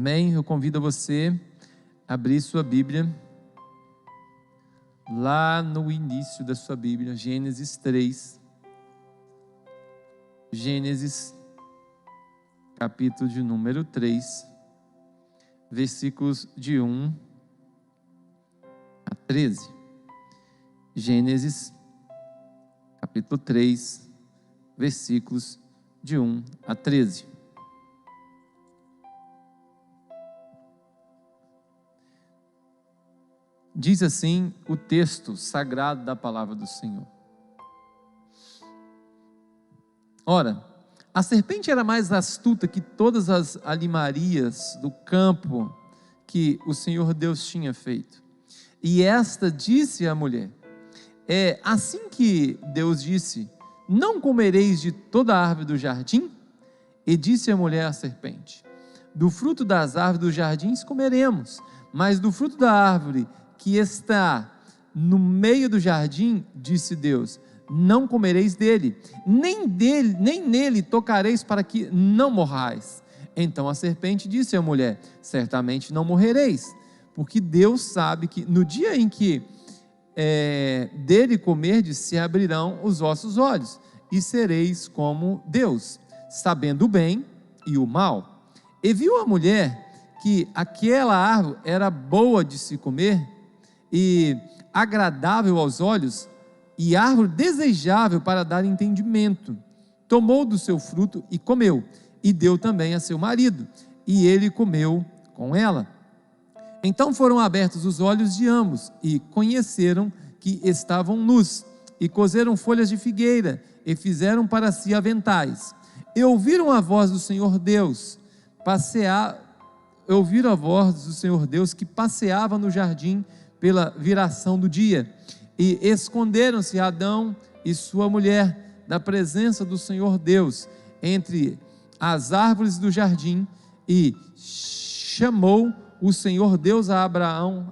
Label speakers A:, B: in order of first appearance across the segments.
A: Amém? Eu convido você a abrir sua Bíblia, lá no início da sua Bíblia, Gênesis 3. Gênesis, capítulo de número 3, versículos de 1 a 13. Gênesis, capítulo 3, versículos de 1 a 13. Diz assim o texto sagrado da palavra do Senhor. Ora, a serpente era mais astuta que todas as animarias do campo que o Senhor Deus tinha feito. E esta disse à mulher: é assim que Deus disse: não comereis de toda a árvore do jardim? E disse a mulher à serpente: do fruto das árvores dos jardins comeremos, mas do fruto da árvore que está no meio do jardim, disse Deus, não comereis dele, nem nele tocareis, para que não morrais. Então a serpente disse à mulher: certamente não morrereis, porque Deus sabe que no dia em que dele comerdes, se abrirão os vossos olhos, e sereis como Deus, sabendo o bem e o mal. E viu a mulher que aquela árvore era boa de se comer, e agradável aos olhos, e árvore desejável para dar entendimento. Tomou do seu fruto e comeu, e deu também a seu marido, e ele comeu com ela. Então foram abertos os olhos de ambos, e conheceram que estavam nus, e coseram folhas de figueira, e fizeram para si aventais. E ouviram a voz do Senhor Deus, que passeava no jardim pela viração do dia, e esconderam-se Adão e sua mulher da presença do Senhor Deus entre as árvores do jardim. E chamou o Senhor Deus a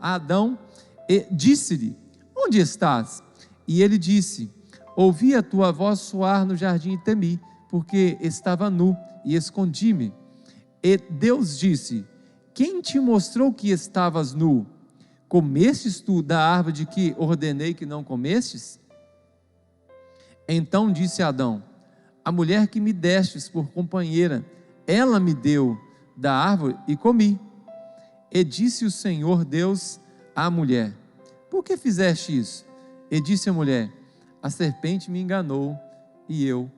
A: Adão, e disse-lhe: onde estás? E ele disse: ouvi a tua voz soar no jardim e temi, porque estava nu e escondi-me. E Deus disse: quem te mostrou que estavas nu? Comestes tu da árvore de que ordenei que não comestes? Então disse Adão: a mulher que me destes por companheira, ela me deu da árvore e comi. E disse o Senhor Deus à mulher: por que fizeste isso? E disse a mulher: a serpente me enganou e eu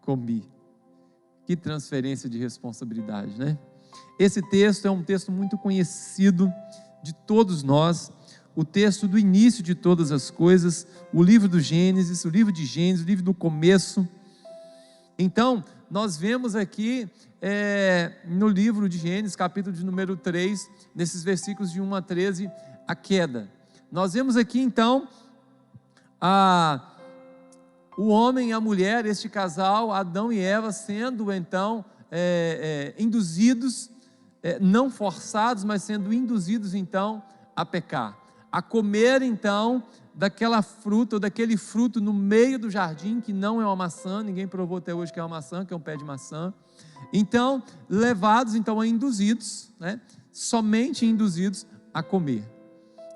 A: comi. Que transferência de responsabilidade, né? Esse texto é um texto muito conhecido de todos nós, o texto do início de todas as coisas, o livro do Gênesis, o livro de Gênesis, o livro do começo. Então, nós vemos aqui no livro de Gênesis, capítulo de número 3, nesses versículos de 1 a 13, a queda. Nós vemos aqui então o homem e a mulher, este casal, Adão e Eva, sendo então induzidos, não forçados, mas sendo induzidos então a pecar, a comer então daquela fruta, ou daquele fruto no meio do jardim, que não é uma maçã, ninguém provou até hoje que é uma maçã, que é um pé de maçã. Então, levados então a induzidos, somente induzidos a comer.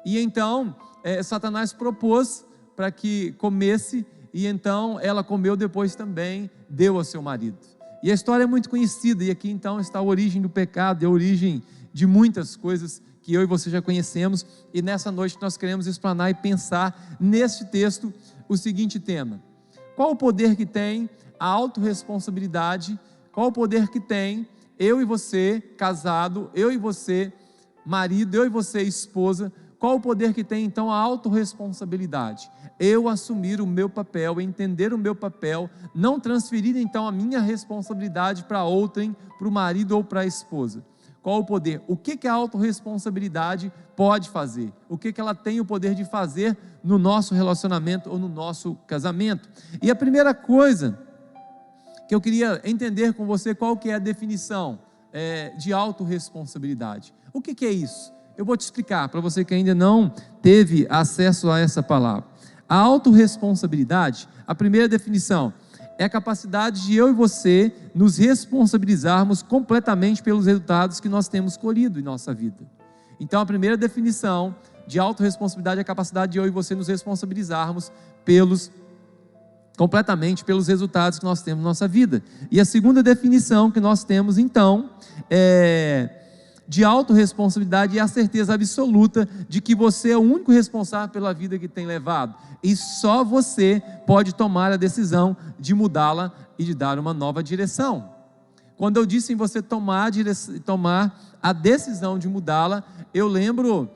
A: E então, Satanás propôs para que comesse, e então ela comeu, depois também deu ao seu marido. E a história é muito conhecida, e aqui então está a origem do pecado, a origem de muitas coisas que eu e você já conhecemos, e nessa noite nós queremos explanar e pensar neste texto o seguinte tema: qual o poder que tem a autorresponsabilidade, qual o poder que tem eu e você casado, eu e você marido, eu e você esposa, qual o poder que tem então a autorresponsabilidade? Eu assumir o meu papel, entender o meu papel, não transferir então a minha responsabilidade para outrem, para o marido ou para a esposa. Qual o poder? O que a autorresponsabilidade pode fazer? O que ela tem o poder de fazer no nosso relacionamento ou no nosso casamento? E a primeira coisa que eu queria entender com você, qual que é a definição de autorresponsabilidade? O que é isso? Eu vou te explicar, para você que ainda não teve acesso a essa palavra. A autorresponsabilidade, a primeira definição, é a capacidade de eu e você nos responsabilizarmos completamente pelos resultados que nós temos colhido em nossa vida. Então, a primeira definição de autorresponsabilidade é a capacidade de eu e você nos responsabilizarmos completamente pelos resultados que nós temos na nossa vida. E a segunda definição que nós temos, então, de autorresponsabilidade é a certeza absoluta de que você é o único responsável pela vida que tem levado. E só você pode tomar a decisão de mudá-la e de dar uma nova direção. Quando eu disse em você tomar a decisão de mudá-la, eu lembro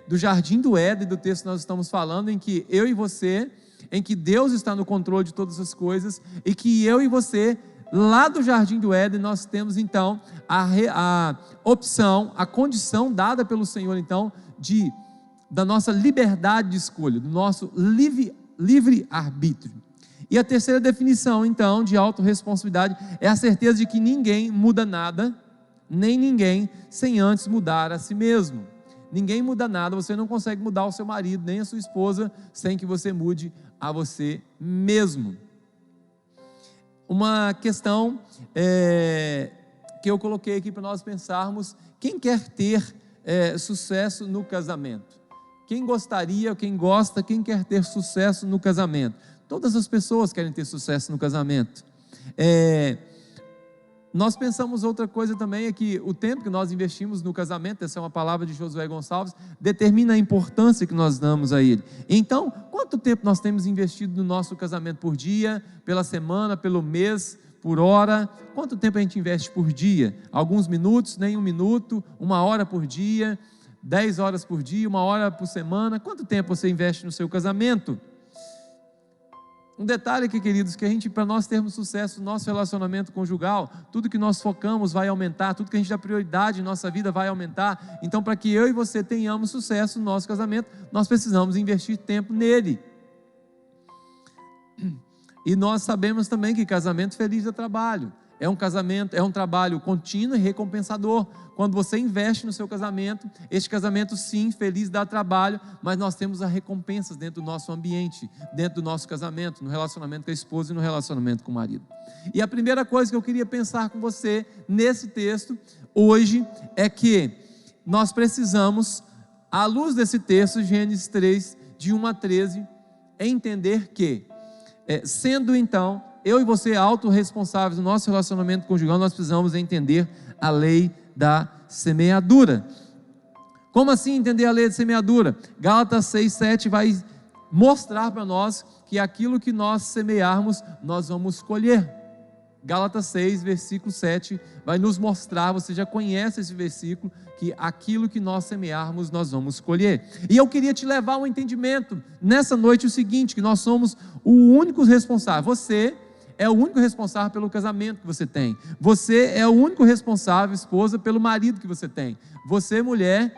A: do Jardim do Éden, do texto que nós estamos falando, em que eu e você, em que Deus está no controle de todas as coisas, e que eu e você, lá do Jardim do Éden, nós temos então a opção, a condição dada pelo Senhor então, da nossa liberdade de escolha, do nosso livre-arbítrio. E a terceira definição então de autorresponsabilidade é a certeza de que ninguém muda nada, nem ninguém, sem antes mudar a si mesmo. Ninguém muda nada, você não consegue mudar o seu marido, nem a sua esposa, sem que você mude a você mesmo. Uma questão que eu coloquei aqui para nós pensarmos: quem quer ter sucesso no casamento? Quem gostaria, quem gosta, quem quer ter sucesso no casamento? Todas as pessoas querem ter sucesso no casamento. Nós pensamos outra coisa também, é que o tempo que nós investimos no casamento, essa é uma palavra de Josué Gonçalves, determina a importância que nós damos a ele. Então, quanto tempo nós temos investido no nosso casamento por dia, pela semana, pelo mês, por hora? Quanto tempo a gente investe por dia? Alguns minutos, nem 1 minuto, 1 hora por dia, 10 horas por dia, 1 hora por semana? Quanto tempo você investe no seu casamento? Um detalhe aqui, queridos, que para nós termos sucesso no nosso relacionamento conjugal, tudo que nós focamos vai aumentar, tudo que a gente dá prioridade em nossa vida vai aumentar. Então, para que eu e você tenhamos sucesso no nosso casamento, nós precisamos investir tempo nele. E nós sabemos também que casamento feliz é trabalho. É um trabalho contínuo e recompensador. Quando você investe no seu casamento, este casamento sim, feliz, dá trabalho, mas nós temos as recompensas dentro do nosso ambiente, dentro do nosso casamento, no relacionamento com a esposa e no relacionamento com o marido. E a primeira coisa que eu queria pensar com você nesse texto hoje é que nós precisamos, à luz desse texto, Gênesis 3, de 1 a 13, entender que, sendo então eu e você autorresponsáveis no nosso relacionamento conjugal, nós precisamos entender a lei da semeadura. Como assim entender a lei da semeadura? Gálatas 6:7 vai mostrar para nós que aquilo que nós semearmos, nós vamos colher. Gálatas 6, versículo 7, vai nos mostrar, você já conhece esse versículo, que aquilo que nós semearmos, nós vamos colher. E eu queria te levar ao entendimento, nessa noite, o seguinte, que nós somos o único responsável. Você é o único responsável pelo casamento que você tem. Você é o único responsável, esposa, pelo marido que você tem. Você, mulher,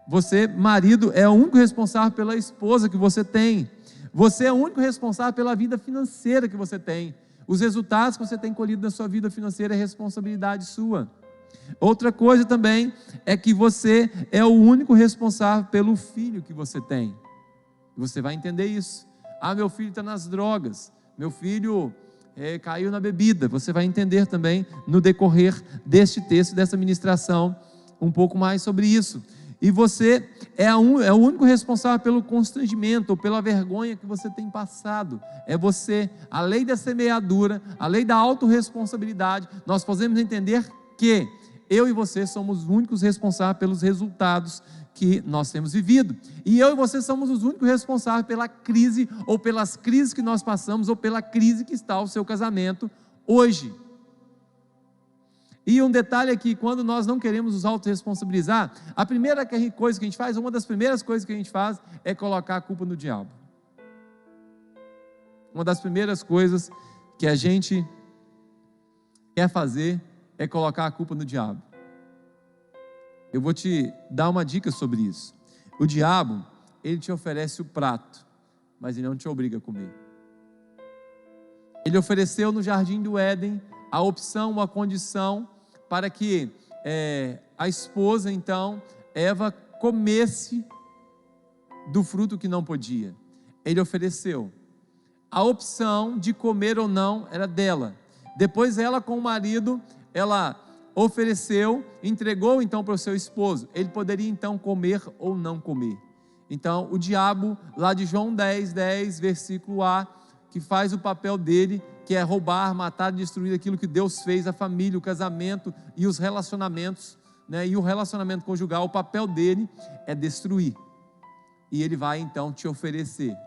A: você, marido, é o único responsável pela esposa que você tem. Você é o único responsável pela vida financeira que você tem. Os resultados que você tem colhido na sua vida financeira é responsabilidade sua. Outra coisa também é que você é o único responsável pelo filho que você tem. Você vai entender isso. Meu filho está nas drogas. Meu filho caiu na bebida. Você vai entender também no decorrer deste texto, dessa ministração, um pouco mais sobre isso. E você é o único responsável pelo constrangimento ou pela vergonha que você tem passado. É você. A lei da semeadura, a lei da autorresponsabilidade, nós podemos entender que eu e você somos os únicos responsáveis pelos resultados que nós temos vivido. E eu e você somos os únicos responsáveis pela crise, ou pelas crises que nós passamos, ou pela crise que está o seu casamento hoje. E um detalhe aqui, quando nós não queremos nos autorresponsabilizar, a primeira coisa que a gente faz, uma das primeiras coisas que a gente faz, é colocar a culpa no diabo. Uma das primeiras coisas que a gente quer fazer é colocar a culpa no diabo. Eu vou te dar uma dica sobre isso. O diabo, ele te oferece o prato, mas ele não te obriga a comer. Ele ofereceu no Jardim do Éden a opção, a condição para que a esposa, então, Eva, comesse do fruto que não podia. Ele ofereceu. a opção de comer ou não era dela. Depois ela com o marido, ela ofereceu, entregou então para o seu esposo. Ele poderia então comer ou não comer. Então o diabo, lá de João 10, versículo A, que faz o papel dele, que é roubar, matar, destruir aquilo que Deus fez, a família, o casamento e os relacionamentos, né? E o relacionamento conjugal, o papel dele é destruir. E ele vai então te oferecer.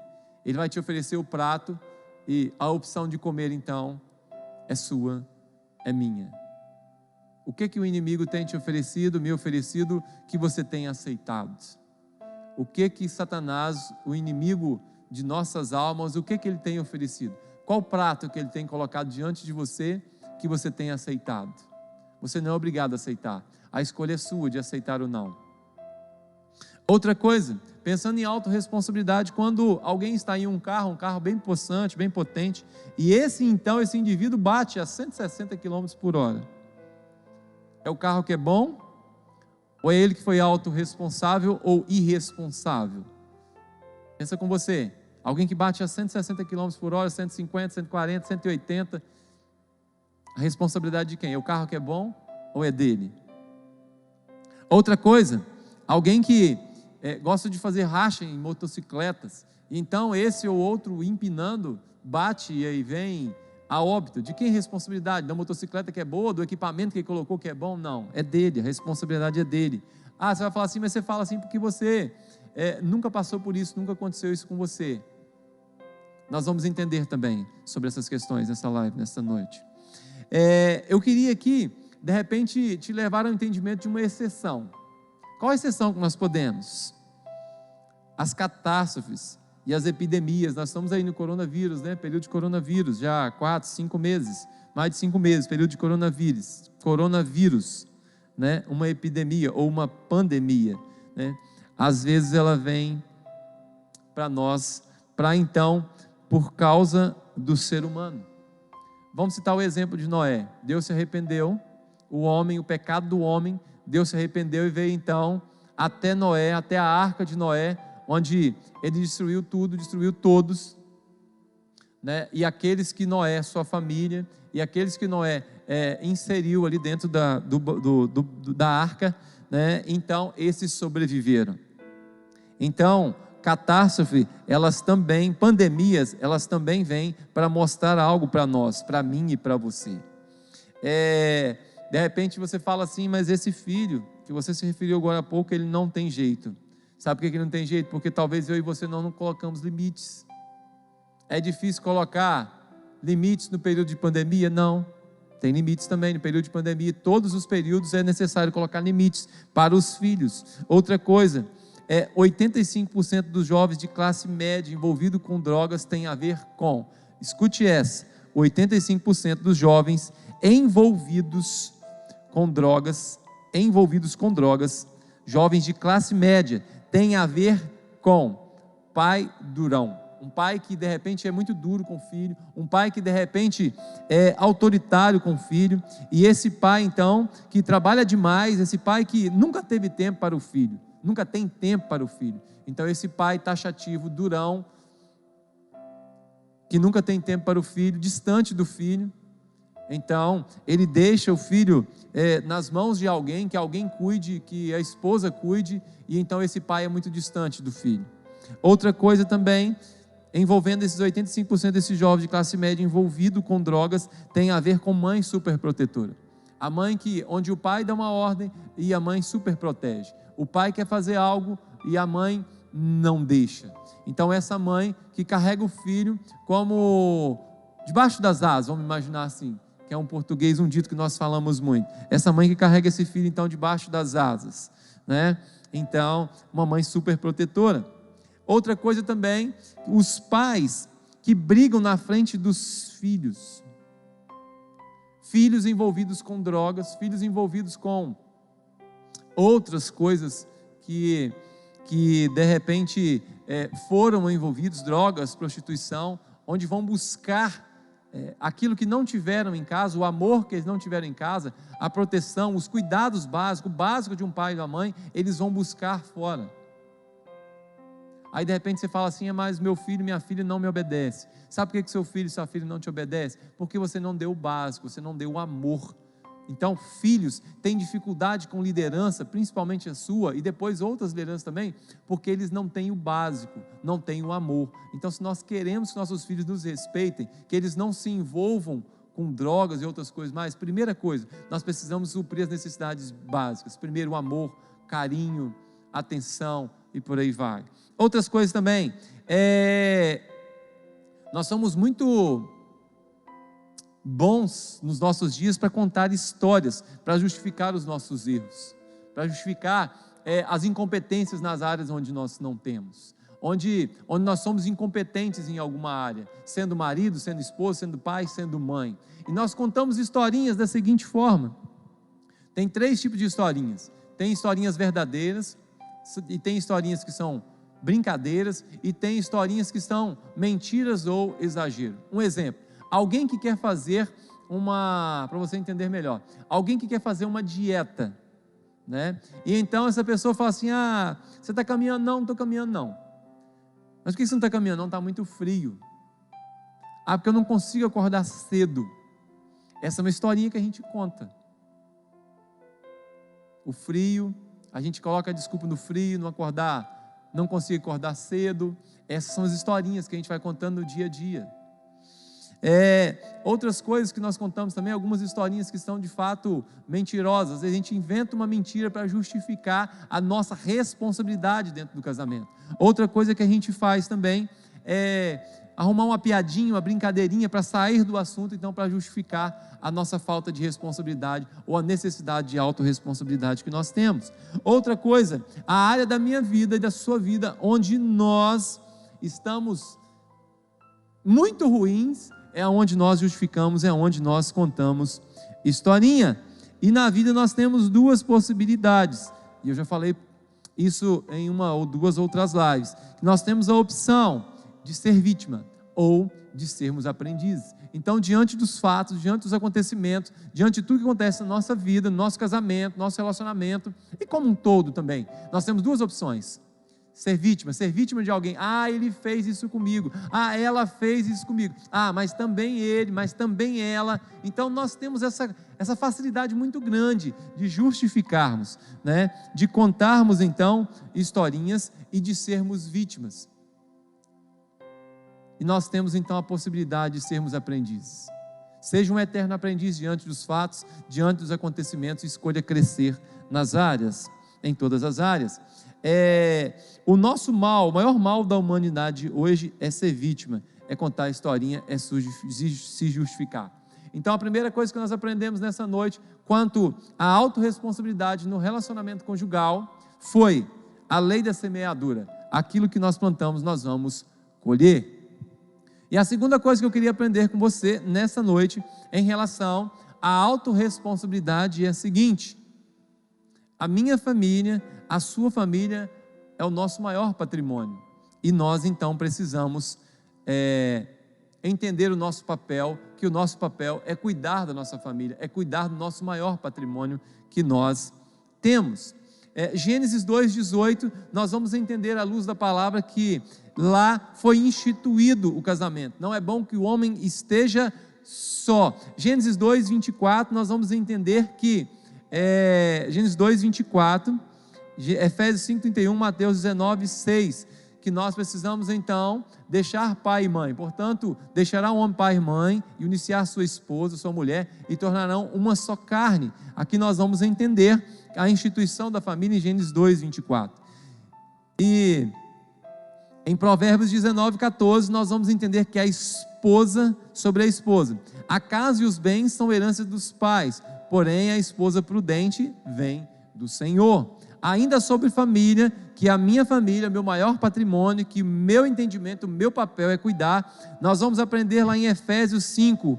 A: Ele vai te oferecer o prato e a opção de comer então é sua, é minha. O que o inimigo tem te oferecido, me oferecido, que você tem aceitado? O que Satanás, o inimigo de nossas almas, o que ele tem oferecido? Qual prato que ele tem colocado diante de você que você tem aceitado? Você não é obrigado a aceitar. A escolha é sua de aceitar ou não. Outra coisa, pensando em autorresponsabilidade, quando alguém está em um carro bem possante, bem potente, e esse indivíduo bate a 160 km por hora. É o carro que é bom? Ou é ele que foi autorresponsável ou irresponsável? Pensa com você, alguém que bate a 160 km por hora, 150, 140, 180, a responsabilidade de quem? É o carro que é bom ou é dele? Outra coisa, alguém que gosta de fazer racha em motocicletas, então esse ou outro empinando, bate e aí vem a óbito. De quem é a responsabilidade? Da motocicleta que é boa, do equipamento que ele colocou que é bom? Não, é dele, a responsabilidade é dele. Ah, você vai falar assim, mas você fala assim porque você nunca passou por isso, nunca aconteceu isso com você. Nós vamos entender também sobre essas questões nessa live, nessa noite. Eu queria aqui, de repente, te levar ao entendimento de uma exceção. Qual a exceção que nós podemos? As catástrofes e as epidemias. Nós estamos aí no coronavírus, né? Período de coronavírus, já 4, 5 meses, mais de 5 meses, período de coronavírus, né? Uma epidemia ou uma pandemia, né? Às vezes ela vem para nós, por causa do ser humano. Vamos citar o exemplo de Noé. Deus se arrependeu, o pecado do homem, Deus se arrependeu e veio então até Noé, até a arca de Noé, onde ele destruiu tudo, destruiu todos, né? E aqueles que Noé, sua família, e aqueles que Noé inseriu ali dentro da arca, né? Então esses sobreviveram. Então, catástrofe, pandemias, elas também vêm para mostrar algo para nós, para mim e para você. De repente você fala assim, mas esse filho, que você se referiu agora há pouco, ele não tem jeito. Sabe por que ele não tem jeito? Porque talvez eu e você não colocamos limites. É difícil colocar limites no período de pandemia? Não. Tem limites também no período de pandemia. Todos os períodos é necessário colocar limites para os filhos. Outra coisa, 85% dos jovens de classe média envolvidos com drogas tem a ver com, escute essa, 85% dos jovens envolvidos com drogas, jovens de classe média, tem a ver com pai durão. Um pai que de repente é muito duro com o filho, um pai que de repente é autoritário com o filho, e esse pai então que trabalha demais, esse pai que nunca teve tempo para o filho, nunca tem tempo para o filho. Então esse pai taxativo, durão, que nunca tem tempo para o filho, distante do filho. Então ele deixa o filho nas mãos de alguém, que alguém cuide, que a esposa cuide, e então esse pai é muito distante do filho. Outra coisa também, envolvendo esses 85% desses jovens de classe média envolvido com drogas, tem a ver com mãe superprotetora. A mãe onde o pai dá uma ordem e a mãe superprotege. O pai quer fazer algo e a mãe não deixa. Então essa mãe que carrega o filho como debaixo das asas, vamos imaginar assim, que é um português, um dito que nós falamos muito. Essa mãe que carrega esse filho então debaixo das asas, né? Então, uma mãe superprotetora. Outra coisa também, os pais que brigam na frente dos filhos. Filhos envolvidos com drogas, filhos envolvidos com outras coisas que de repente foram envolvidos, drogas, prostituição, onde vão buscar aquilo que não tiveram em casa, o amor que eles não tiveram em casa, a proteção, os cuidados básicos, o básico de um pai e de uma mãe, eles vão buscar fora. Aí de repente você fala assim: mas meu filho e minha filha não me obedecem. Sabe por que seu filho e sua filha não te obedecem? Porque você não deu o básico, você não deu o amor. Então, filhos têm dificuldade com liderança, principalmente a sua, e depois outras lideranças também, porque eles não têm o básico, não têm o amor. Então, se nós queremos que nossos filhos nos respeitem, que eles não se envolvam com drogas e outras coisas mais, primeira coisa, nós precisamos suprir as necessidades básicas. Primeiro, o amor, carinho, atenção e por aí vai. Outras coisas também, nós somos muito bons nos nossos dias para contar histórias, para justificar os nossos erros, para justificar as incompetências nas áreas onde nós não temos, onde nós somos incompetentes em alguma área, sendo marido, sendo esposo, sendo pai, sendo mãe. E nós contamos historinhas da seguinte forma: tem 3 tipos de historinhas. Tem historinhas verdadeiras, e tem historinhas que são brincadeiras, e tem historinhas que são mentiras ou exagero. Um exemplo: alguém que quer fazer para você entender melhor, alguém que quer fazer uma dieta, né? E então essa pessoa fala assim: você está caminhando? Não estou caminhando não. Mas por que você não está caminhando? Não, está muito frio. Porque eu não consigo acordar cedo. Essa é uma historinha que a gente conta. O frio, a gente coloca a desculpa no frio, não consigo acordar cedo. Essas são as historinhas que a gente vai contando no dia a dia. Outras coisas que nós contamos também, algumas historinhas que são de fato mentirosas. A gente inventa uma mentira para justificar a nossa responsabilidade dentro do casamento. Outra coisa que a gente faz também é arrumar uma piadinha, uma brincadeirinha para sair do assunto, então para justificar a nossa falta de responsabilidade ou a necessidade de autorresponsabilidade que nós temos. Outra coisa, a área da minha vida e da sua vida onde nós estamos muito ruins, é onde nós justificamos, é onde nós contamos historinha. E na vida nós temos 2 possibilidades, e eu já falei isso em uma ou 2 outras lives. Nós temos a opção de ser vítima ou de sermos aprendizes. Então, diante dos fatos, diante dos acontecimentos, diante de tudo que acontece na nossa vida, no nosso casamento, no nosso relacionamento, e como um todo também, nós temos 2 opções: ser vítima de alguém. Ele fez isso comigo. Ela fez isso comigo. Mas também ele, mas também ela. Então nós temos essa facilidade muito grande de justificarmos, né? De contarmos então historinhas e de sermos vítimas. E nós temos então a possibilidade de sermos aprendizes. Seja um eterno aprendiz diante dos fatos, diante dos acontecimentos, e escolha crescer nas áreas, em todas as áreas. O nosso mal, o maior mal da humanidade hoje é ser vítima, é contar a historinha, é se justificar. Então a primeira coisa que nós aprendemos nessa noite, quanto à autorresponsabilidade no relacionamento conjugal, foi a lei da semeadura. Aquilo que nós plantamos, nós vamos colher. E a segunda coisa que eu queria aprender com você nessa noite, em relação à autorresponsabilidade, é a seguinte: a minha família, a sua família é o nosso maior patrimônio. E nós então precisamos entender o nosso papel, que o nosso papel é cuidar da nossa família, é cuidar do nosso maior patrimônio que nós temos. Gênesis 2,18, nós vamos entender à luz da palavra que lá foi instituído o casamento. Não é bom que o homem esteja só. Gênesis 2,24, nós vamos entender que Gênesis 2,24, Efésios 5,31, Mateus 19,6, que nós precisamos então deixar pai e mãe. Portanto, deixará o homem pai e mãe e iniciar sua esposa, sua mulher, e tornarão uma só carne. Aqui nós vamos entender a instituição da família em Gênesis 2,24. E em Provérbios 19,14 nós vamos entender que a esposa sobre a esposa. A casa e os bens são herança dos pais, porém a esposa prudente vem do Senhor. Ainda sobre família, que a minha família, meu maior patrimônio, que meu entendimento, meu papel é cuidar, nós vamos aprender lá em Efésios 5,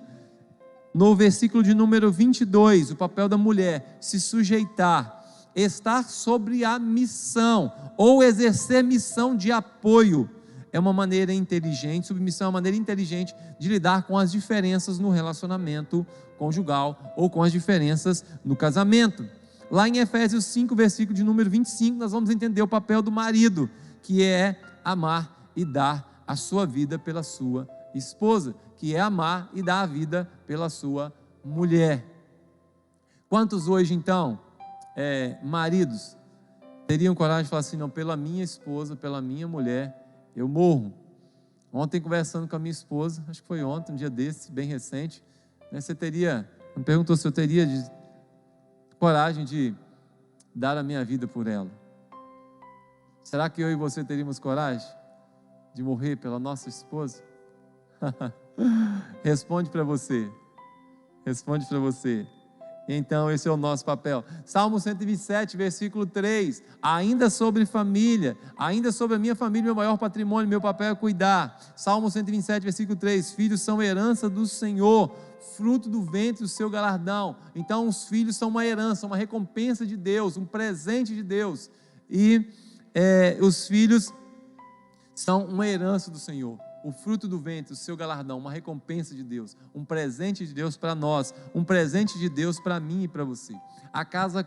A: no versículo de número 22, o papel da mulher: se sujeitar, estar sobre a missão, ou exercer missão de apoio. É uma maneira inteligente, submissão é uma maneira inteligente de lidar com as diferenças no relacionamento conjugal, ou com as diferenças no casamento. Lá em Efésios 5, versículo de número 25, nós vamos entender o papel do marido, que é amar e dar a sua vida pela sua esposa, que é amar e dar a vida pela sua mulher. Quantos hoje então, maridos, teriam coragem de falar assim: não, pela minha esposa, pela minha mulher, eu morro? Ontem, conversando com a minha esposa, acho que foi ontem, um dia desse, bem recente, né, me perguntou se eu teria coragem de dar a minha vida por ela. Será que eu e você teríamos coragem de morrer pela nossa esposa? Responde para você. Responde para você. Então esse é o nosso papel. Salmo 127, versículo 3, ainda sobre família, ainda sobre a minha família, meu maior patrimônio, meu papel é cuidar. Salmo 127, versículo 3, filhos são herança do Senhor, fruto do ventre do seu galardão. Então os filhos são uma herança, uma recompensa de Deus, um presente de Deus, e os filhos são uma herança do Senhor, o fruto do ventre, o seu galardão, uma recompensa de Deus, um presente de Deus para nós, um presente de Deus para mim e para você. A casa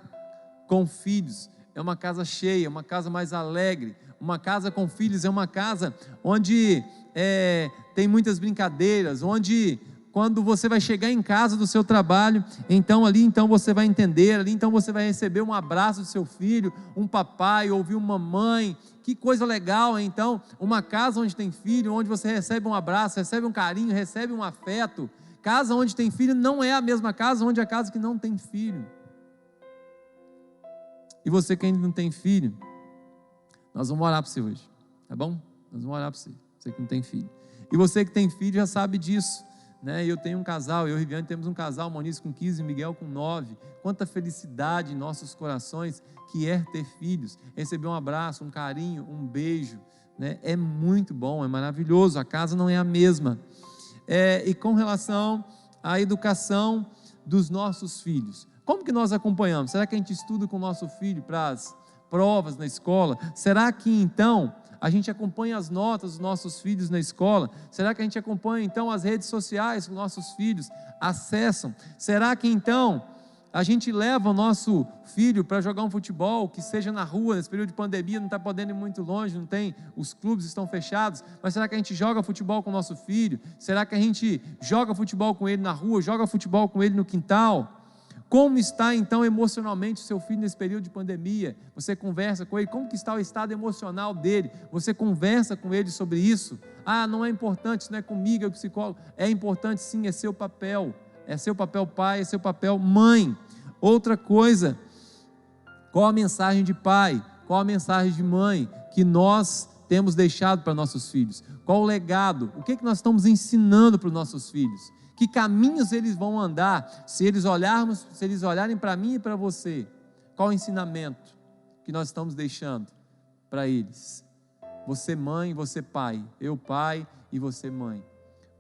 A: com filhos é uma casa cheia, uma casa mais alegre. Uma casa com filhos é uma casa onde tem muitas brincadeiras, onde quando você vai chegar em casa do seu trabalho, então você vai entender, ali então você vai receber um abraço do seu filho, um papai, ouvir uma mamãe. Que coisa legal, então, uma casa onde tem filho, onde você recebe um abraço, recebe um carinho, recebe um afeto. Casa onde tem filho não é a mesma casa onde a casa que não tem filho. E você que ainda não tem filho, nós vamos orar para você hoje, tá bom? Nós vamos orar para você, você que não tem filho. E você que tem filho já sabe disso, né? Eu tenho um casal, eu e Riviane temos um casal, Maurício com 15, Miguel com 9. Quanta felicidade em nossos corações que é ter filhos, receber um abraço, um carinho, um beijo, né? É muito bom, é maravilhoso. A casa não é a mesma. E com relação à educação dos nossos filhos, como que nós acompanhamos? Será que a gente estuda com o nosso filho para as provas na escola? Será que então a gente acompanha as notas dos nossos filhos na escola? Será que a gente acompanha então as redes sociais que os nossos filhos acessam? Será que então a gente leva o nosso filho para jogar um futebol, que seja na rua, nesse período de pandemia, não está podendo ir muito longe, não tem, os clubes estão fechados, mas será que a gente joga futebol com o nosso filho? Será que a gente joga futebol com ele na rua, joga futebol com ele no quintal? Como está então emocionalmente o seu filho nesse período de pandemia? Você conversa com ele, como que está o estado emocional dele? Você conversa com ele sobre isso? Não é importante, isso não é comigo, é o psicólogo. É importante sim, é seu papel pai, é seu papel mãe. Outra coisa, qual a mensagem de pai, qual a mensagem de mãe que nós temos deixado para nossos filhos? Qual o legado? O que nós estamos ensinando para os nossos filhos? Que caminhos eles vão andar se eles olharem para mim e para você? Qual o ensinamento que nós estamos deixando para eles? Você mãe, você pai, eu pai e você mãe.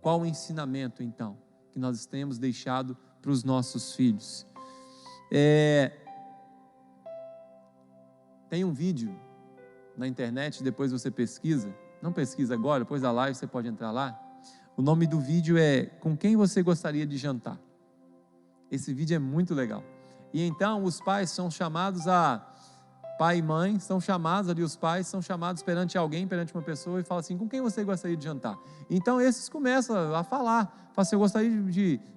A: Qual o ensinamento então que nós temos deixado para os nossos filhos? Tem um vídeo na internet, depois você pesquisa, não pesquisa agora, depois da live você pode entrar lá. O nome do vídeo é Com Quem Você Gostaria de Jantar. Esse vídeo é muito legal. E então os pais são chamados pai e mãe, são chamados ali, os pais são chamados perante alguém, perante uma pessoa, e fala assim: com quem você gostaria de jantar? Então esses começam a falar, fala assim: eu gostaria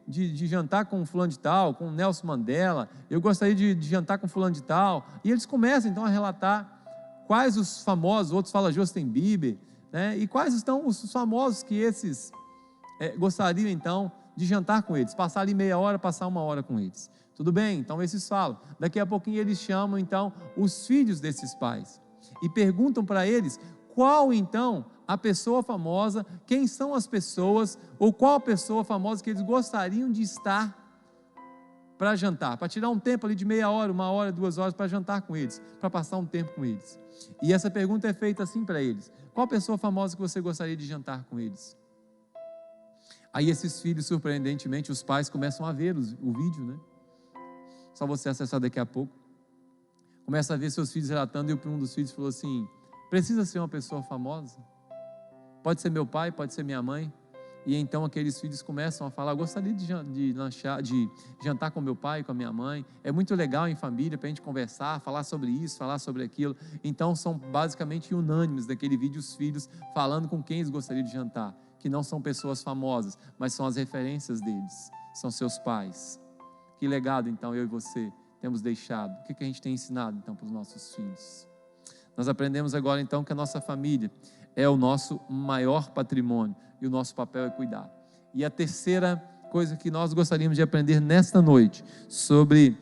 A: de jantar com fulano de tal, com Nelson Mandela, eu gostaria de jantar com fulano de tal, e eles começam então a relatar quais os famosos, outros falam Justin Bieber, né? E quais estão os famosos que esses gostariam então de jantar com eles, passar ali meia hora, passar uma hora com eles. Tudo bem? Então esses falam. Daqui a pouquinho eles chamam então os filhos desses pais e perguntam para eles qual então a pessoa famosa, quem são as pessoas, ou qual a pessoa famosa que eles gostariam de estar para jantar, para tirar um tempo ali de meia hora, 1 hora, 2 horas para jantar com eles, para passar um tempo com eles. E essa pergunta é feita assim para eles: qual pessoa famosa que você gostaria de jantar com eles? Aí esses filhos, surpreendentemente, os pais começam a ver o vídeo, né? Só você acessar daqui a pouco. Começa a ver seus filhos relatando, e um dos filhos falou assim: precisa ser uma pessoa famosa? Pode ser meu pai, pode ser minha mãe. E então aqueles filhos começam a falar: gostaria de jantar com meu pai, com a minha mãe. É muito legal em família para a gente conversar, falar sobre isso, falar sobre aquilo. Então são basicamente unânimes daquele vídeo os filhos falando com quem eles gostariam de jantar, que não são pessoas famosas, mas são as referências deles, são seus pais. Que legado então eu e você temos deixado? O que a gente tem ensinado então para os nossos filhos? Nós aprendemos agora então que a nossa família é o nosso maior patrimônio e o nosso papel é cuidar. E a terceira coisa que nós gostaríamos de aprender nesta noite sobre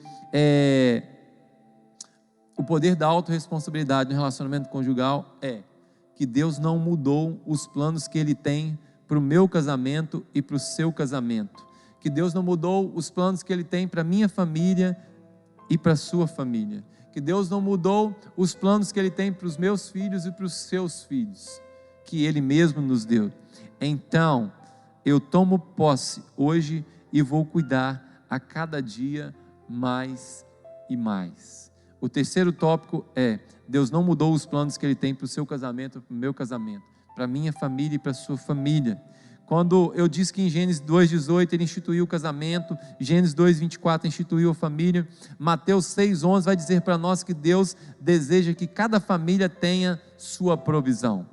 A: o poder da autorresponsabilidade no relacionamento conjugal é que Deus não mudou os planos que Ele tem para o meu casamento e para o seu casamento. Que Deus não mudou os planos que Ele tem para a minha família e para a sua família. Que Deus não mudou os planos que Ele tem para os meus filhos e para os seus filhos, que Ele mesmo nos deu. Então, eu tomo posse hoje e vou cuidar a cada dia mais e mais. O terceiro tópico é: Deus não mudou os planos que Ele tem para o seu casamento, para o meu casamento, para a minha família e para a sua família. Quando eu disse que em Gênesis 2,18 Ele instituiu o casamento, Gênesis 2,24 instituiu a família, Mateus 6,11 vai dizer para nós que Deus deseja que cada família tenha sua provisão.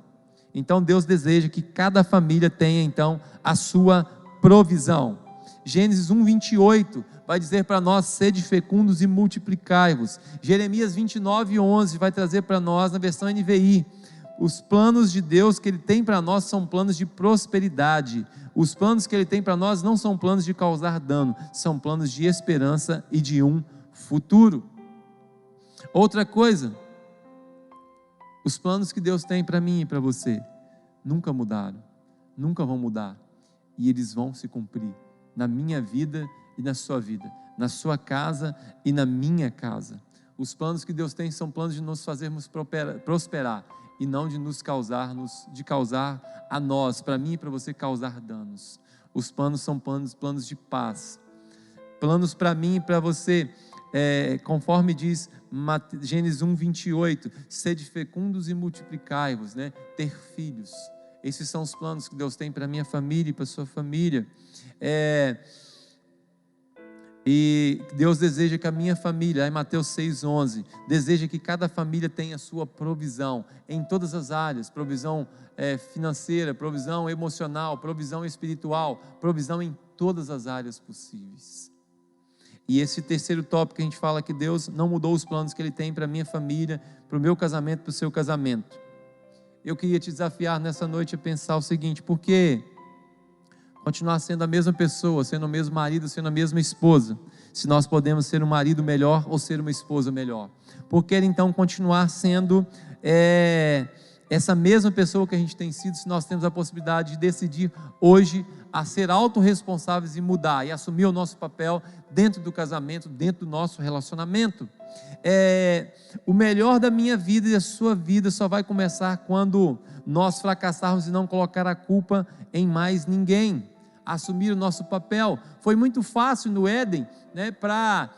A: Então Deus deseja que cada família tenha então a sua provisão. Gênesis 1,28 vai dizer para nós: sede fecundos e multiplicai-vos. Jeremias 29,11 vai trazer para nós, na versão NVI, os planos de Deus que Ele tem para nós são planos de prosperidade. Os planos que Ele tem para nós não são planos de causar dano, são planos de esperança e de um futuro. Outra coisa, os planos que Deus tem para mim e para você nunca mudaram, nunca vão mudar, e eles vão se cumprir na minha vida e na sua vida, na sua casa e na minha casa. Os planos que Deus tem são planos de nos fazermos prosperar e não de nos causar a nós, para mim e para você, causar danos. Os planos são planos de paz, planos para mim e para você, conforme diz Gênesis 1,28, sede fecundos e multiplicai-vos, ter filhos. Esses são os planos que Deus tem para a minha família e para a sua família. E Deus deseja que a minha família, em Mateus 6,11, deseja que cada família tenha sua provisão em todas as áreas, provisão financeira, provisão emocional, provisão espiritual, provisão em todas as áreas possíveis. E esse terceiro tópico que a gente fala que Deus não mudou os planos que Ele tem para a minha família, para o meu casamento, para o seu casamento. Eu queria te desafiar nessa noite a pensar o seguinte: por que continuar sendo a mesma pessoa, sendo o mesmo marido, sendo a mesma esposa, se nós podemos ser um marido melhor ou ser uma esposa melhor? Por que então continuar sendo essa mesma pessoa que a gente tem sido, se nós temos a possibilidade de decidir hoje a ser autorresponsáveis e mudar, e assumir o nosso papel dentro do casamento, dentro do nosso relacionamento? O melhor da minha vida e a sua vida só vai começar quando nós fracassarmos e não colocar a culpa em mais ninguém, assumir o nosso papel. Foi muito fácil no Éden, para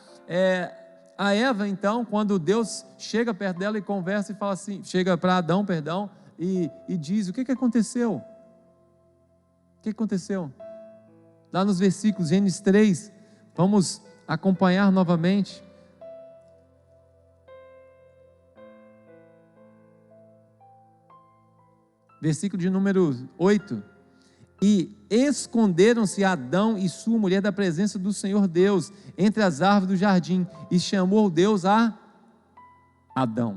A: a Eva, então, quando Deus chega perto dela e conversa e fala assim, chega para Adão, perdão, e diz: o que aconteceu? O que aconteceu? Lá nos versículos, Gênesis 3, vamos acompanhar novamente. Versículo de número 8. E esconderam-se Adão e sua mulher da presença do Senhor Deus entre as árvores do jardim, e chamou Deus a Adão.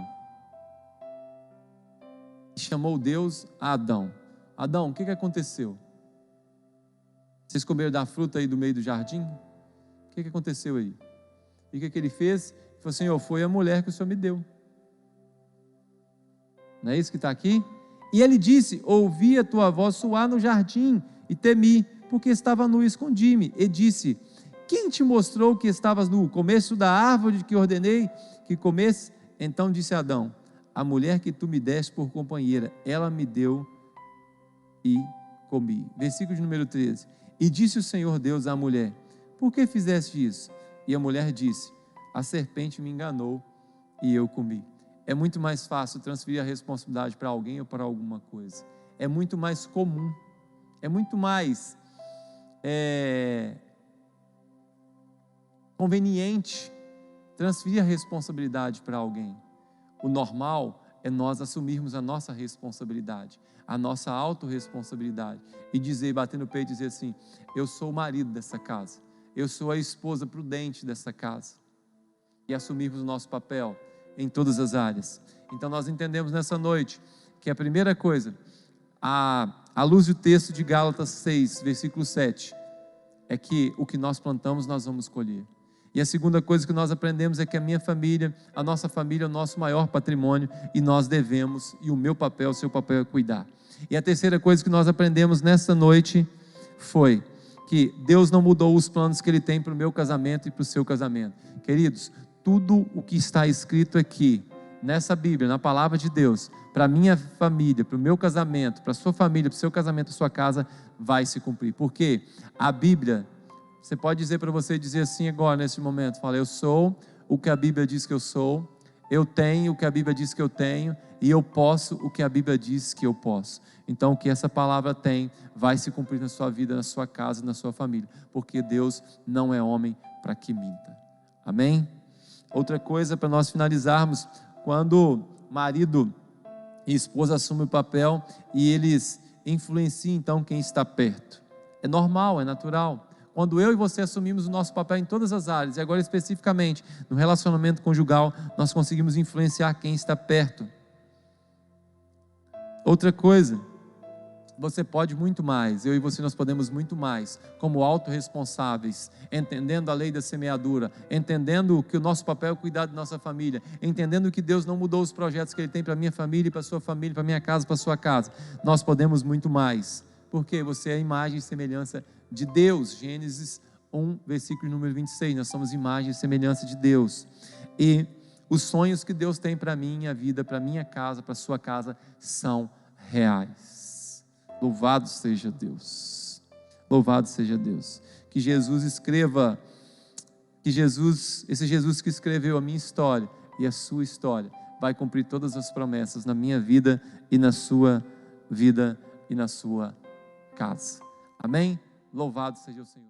A: Chamou Deus a Adão. Adão, o que aconteceu? Vocês comeram da fruta aí do meio do jardim? O que aconteceu aí? E o que ele fez? Ele falou: Senhor, foi a mulher que o Senhor me deu. Não é isso que está aqui? E ele disse: ouvi a tua voz soar no jardim, e temi, porque estava nu e escondi-me. E disse: quem te mostrou que estavas nu? Comeste da árvore que ordenei que comesse? Então disse Adão: a mulher que tu me deste por companheira, ela me deu e comi. Versículo de número 13. E disse o Senhor Deus à mulher: por que fizeste isso? E a mulher disse: a serpente me enganou e eu comi. É muito mais fácil transferir a responsabilidade para alguém ou para alguma coisa. É muito mais comum É muito mais conveniente transferir a responsabilidade para alguém. O normal é nós assumirmos a nossa responsabilidade, a nossa autorresponsabilidade e dizer, bater no peito e dizer assim: eu sou o marido dessa casa, eu sou a esposa prudente dessa casa, e assumirmos o nosso papel em todas as áreas. Então nós entendemos nessa noite que a primeira coisa, à luz do texto de Gálatas 6, versículo 7, é que o que nós plantamos nós vamos colher. E a segunda coisa que nós aprendemos é que a minha família, a nossa família é o nosso maior patrimônio e nós devemos, e o meu papel, o seu papel é cuidar. E a terceira coisa que nós aprendemos nessa noite foi que Deus não mudou os planos que Ele tem para o meu casamento e para o seu casamento. Queridos, tudo o que está escrito aqui, nessa Bíblia, na palavra de Deus, para a minha família, para o meu casamento, para a sua família, para o seu casamento, para a sua casa, vai se cumprir. Porque a Bíblia, você pode dizer para você, dizer assim agora, nesse momento, fala: eu sou o que a Bíblia diz que eu sou, eu tenho o que a Bíblia diz que eu tenho, e eu posso o que a Bíblia diz que eu posso. Então o que essa palavra tem, vai se cumprir na sua vida, na sua casa, na sua família, porque Deus não é homem para que minta. Amém? Outra coisa para nós finalizarmos, quando marido e esposa assumem o papel e eles influenciam então quem está perto. É normal, é natural. Quando eu e você assumimos o nosso papel em todas as áreas, e agora especificamente no relacionamento conjugal, nós conseguimos influenciar quem está perto. Outra coisa, você pode muito mais, eu e você nós podemos muito mais, como autorresponsáveis, entendendo a lei da semeadura, entendendo que o nosso papel é cuidar da nossa família, entendendo que Deus não mudou os projetos que Ele tem para a minha família, para a sua família, para a minha casa, para a sua casa. Nós podemos muito mais, porque você é a imagem e semelhança de Deus. Gênesis 1, versículo número 26, nós somos imagem e semelhança de Deus. E os sonhos que Deus tem para a minha vida, para a minha casa, para a sua casa, são reais. Louvado seja Deus, louvado seja Deus. Que Jesus escreva, esse Jesus que escreveu a minha história e a sua história, vai cumprir todas as promessas na minha vida e na sua vida e na sua casa. Amém? Louvado seja o Senhor.